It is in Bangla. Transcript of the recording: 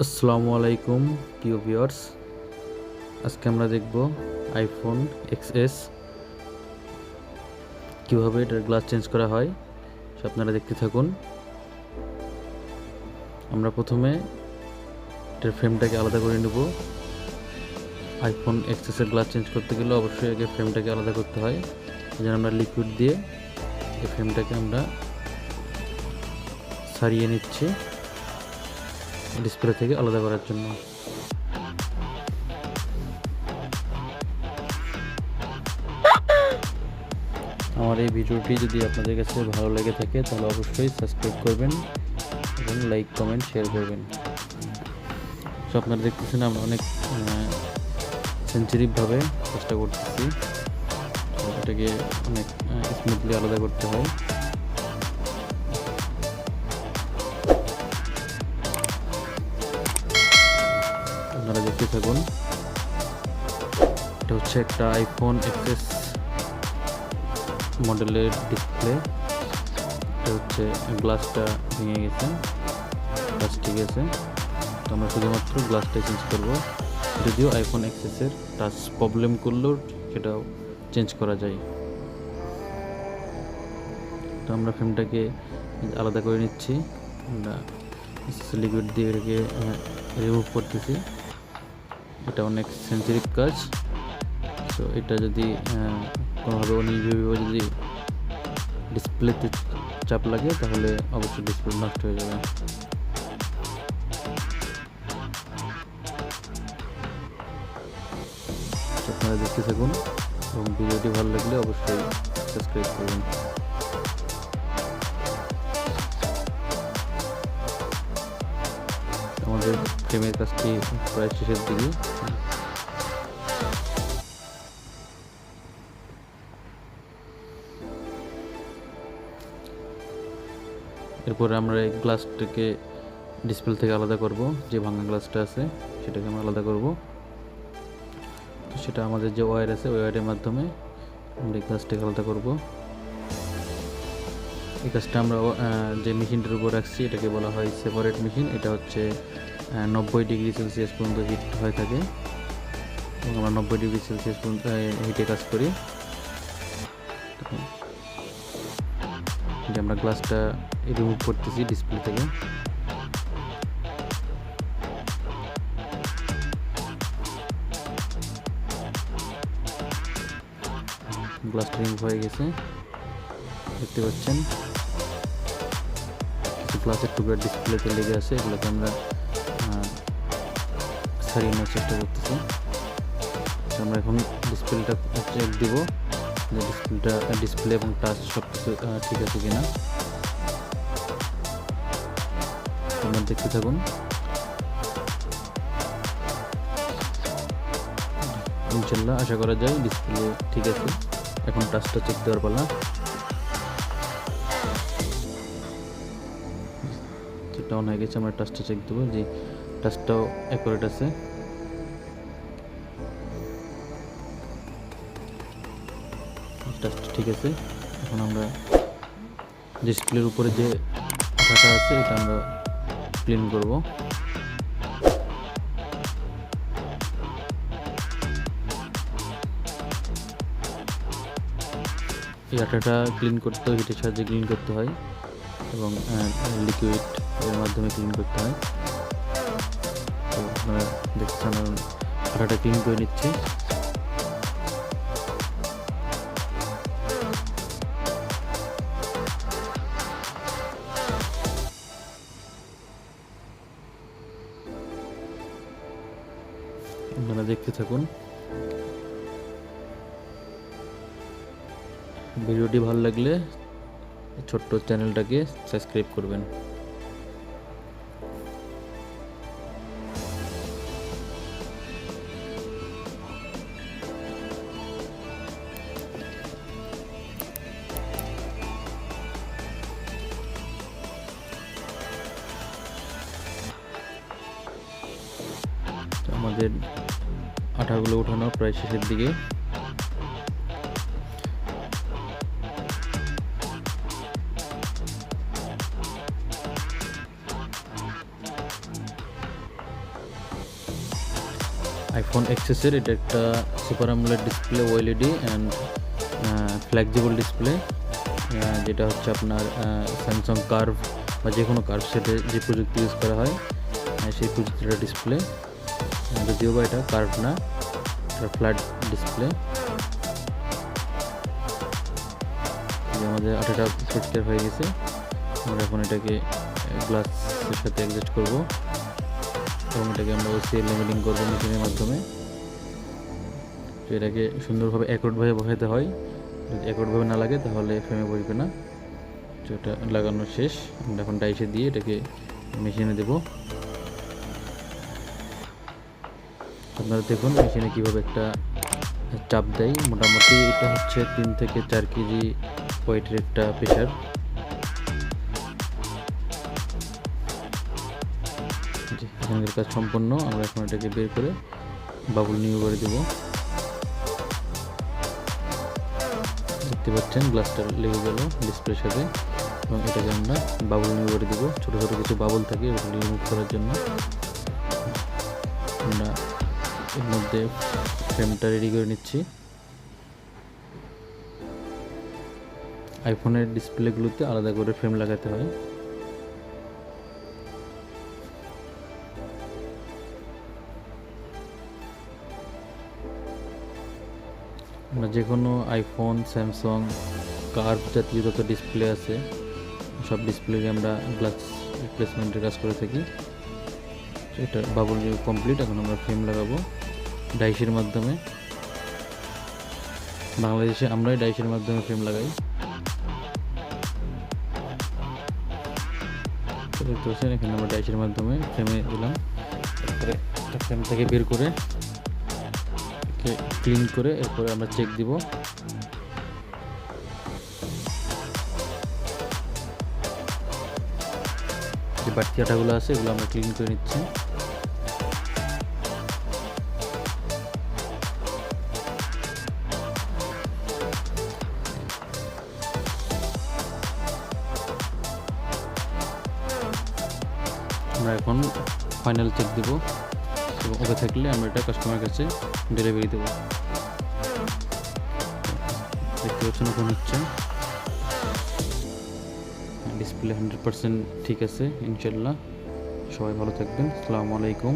আসসালামু আলাইকুম প্রিয় ভিউয়ার্স। আজকে আমরা দেখব আইফোন এক্সএস কীভাবে এটার গ্লাস চেঞ্জ করা হয়। আপনারা দেখতে থাকুন। আমরা প্রথমে এটার ফ্রেমটাকে আলাদা করে নেব। আইফোন এক্সএসের গ্লাস চেঞ্জ করতে গেলে অবশ্যই আগে ফ্রেমটাকে আলাদা করতে হয়। এই জন্য আমরা লিকুইড দিয়ে এই ফ্রেমটাকে আমরা সারিয়ে নিচ্ছি ডিসপ্লে থেকে আলাদা করার জন্য। আমার এই ভিডিওটি যদি আপনাদের কাছে ভালো লেগে থাকে তাহলে অবশ্যই সাবস্ক্রাইব করবেন এবং লাইক কমেন্ট শেয়ার করবেন। সো আপনারা দেখতেছেন আমরা অনেক সেন্সিটিভভাবে চেষ্টা করতেছি, এটাকে অনেক স্মুথলি আলাদা করতে হয়। আপনারা দেখতে থাকুন। এটা হচ্ছে একটা আইফোন এক্সএস মডেলের ডিসপ্লে। এটা হচ্ছে গ্লাসটা ভেঙে গেছে, গ্লাস ঠিক আছে। তো আমরা শুধুমাত্র গ্লাসটা চেঞ্জ করব। যদিও আইফোন এক্সএসের টাচ প্রবলেম করলেও সেটাও চেঞ্জ করা যায়। তো আমরা ফ্রেমটাকে আলাদা করে নিচ্ছি। আমরা লিকুইড দিয়ে এটাকে রিমুভ করতেছি। এটা অনেক সেন্সিটিভ কাজ। তো এটা যদি কোনোভাবে অনিয়মিতভাবে যদি ডিসপ্লেতে চাপ লাগে তাহলে অবশ্যই ডিসপ্লে নষ্ট হয়ে যাবে। আপনারা দেখতে থাকুন এবং ভিডিওটি ভালো লাগলে অবশ্যই সাবস্ক্রাইব করবেন। আমাদের ফ্রেমের কাজটি প্রায় শেষের দিকে। এরপরে আমরা এই গ্লাসটাকে ডিসপ্লে থেকে আলাদা করব। যে ভাঙা গ্লাসটা আছে সেটাকে আমরা আলাদা করব। তো সেটা আমাদের যে ওয়্যার আছে ওই ওয়্যারের মাধ্যমে আমরা এই গ্লাসটাকে আলাদা করব। এই কাজটা আমরা যে মেশিনটার উপর রাখছি এটাকে বলা হয় সেপারেট মেশিন। এটা হচ্ছে 90 ডিগ্রি সেলসিয়াস পর্যন্ত হিট হয়ে থাকে এবং আমরা 90 ডিগ্রি সেলসিয়াস পর্যন্ত হিটে কাজ করি। যে আমরা গ্লাসটা রিমুভ করতেছি ডিসপ্লে থেকে। গ্লাসটা রিমুভ হয়ে গেছে, দেখতে পাচ্ছেন। কিছু গ্লাসের টুকরা ডিসপ্লেতে লেগে আছে, এগুলোকে আমরা সারিয়ে নেওয়ার চেষ্টা করতেছি। আমরা এখন ডিসপ্লেটা চেক দিব যে ডিসপ্লে এবং টাচ সব কিছু ঠিক আছে কিনা। আপনারা দেখতে থাকুন। ইনশাল্লাহ আশা করা যায় ডিসপ্লে ঠিক আছে। এখন টাচটা চেক দেওয়ার পালা। সেটা অন হয়ে গেছে, আমরা টাচটা চেক দেবো যে টাচটাও অ্যাকুরেট আছে। টাচটা ঠিক আছে। এখন আমরা ডিসপ্লের উপরে যে আঠাটা আছে এটা আমরা ক্লিন করব। এই আঠাটা ক্লিন করতে হয়, হিটের সাহায্যে ক্লিন করতে হয় এবং লিকুইড এর মাধ্যমে ক্লিন করতে হয়। তো আপনারা দেখছেন আঠাটা ক্লিন করে নিচ্ছি। আপনারা দেখতে থাকুন। ভিডিওটি ভালো লাগলে ছোট্ট চ্যানেলটাকে সাবস্ক্রাইব করবেন। আমাদের আঠাগুলো উঠানো প্রায় শেষের দিকে। আইফোন এক্সেসের এটা একটা super AMOLED display OLED and flexible display, যেটা হচ্ছে আপনার স্যামসাং কার্ভ বা যে কোনো কার্ভ সেটে যে প্রযুক্তি ইউজ করা হয় সেই প্রযুক্তিটা ডিসপ্লে, যদিও বা এটা কার্ভ না, এটা ফ্ল্যাট ডিসপ্লে। আমাদের 8টা পরিষ্কার হয়ে গেছে। আমরা এখন এটাকে গ্লাসের সাথে অ্যাডজাস্ট করব এবং এটাকে আমরা ওসিএল লেমিটিং করবো মেশিনের মাধ্যমে। তো এটাকে সুন্দরভাবে অ্যাকোর্ডভাবে বসাতে হয়, যদি অ্যাকোর্ডভাবে না লাগে তাহলে ফ্রেমে বসবে না। তো এটা লাগানো শেষ, আমরা এখন ডাইসে দিয়ে এটাকে মেশিনে দেব। আপনারা দেখুন মেশিনে কীভাবে একটা চাপ দেয়। মোটামুটি এটা হচ্ছে 3 থেকে 4 কেজি ওয়েটের একটা প্রেশার। এখানকার কাজ সম্পন্ন। আমরা এখন এটাকে বের করে বাবুল নিউ করে দেব। দেখতে পাচ্ছেন গ্লাসটা লেগে গেল ডিসপ্লের সাথে, এবং এটাকে আমরা বাবুল নিউ করে দেবো। ছোটো ছোটো কিছু বাবুল থাকে ওগুলো রিমুভ করার জন্য। আমরা এর মধ্যে ফ্রেমটা রেডি করে নিচ্ছি। আইফোনের ডিসপ্লেগুলোতে আলাদা করে ফ্রেম লাগাতে হয়। আমরা যে কোনো আইফোন, স্যামসাং, কার্ভ জাতীয় যত ডিসপ্লে আছে সব ডিসপ্লেকে আমরা গ্লাস রিপ্লেসমেন্টের কাজ করে থাকি। এটা বাবল কমপ্লিট। এখন আমরা ফ্রেম লাগাবো ডাইসের মাধ্যমে। বাংলাদেশে আমরাই ডাইসের মাধ্যমে ফ্রেম লাগাই। দেখতে পাচ্ছেন এখানে আমরা ডাইসের মাধ্যমে ফ্রেমে দিলাম। এরপরে ফ্রেম থেকে বের করে ক্লিন করে এরপরে আমরা চেক দিব। যে বাড়তি আঠাগুলো আছে এগুলো আমরা ক্লিন করে নিচ্ছি। আমরা এখন ফাইনাল চেক দেব এবং ওকে থাকলে আমরা এটা কাস্টমারের কাছে ডেলিভারি দেবো। দেখতে পাচ্ছেন ওখানে হচ্ছে ডিসপ্লে 100% ঠিক আছে ইনশাল্লাহ। সবাই ভালো থাকবেন। আসসালামু আলাইকুম।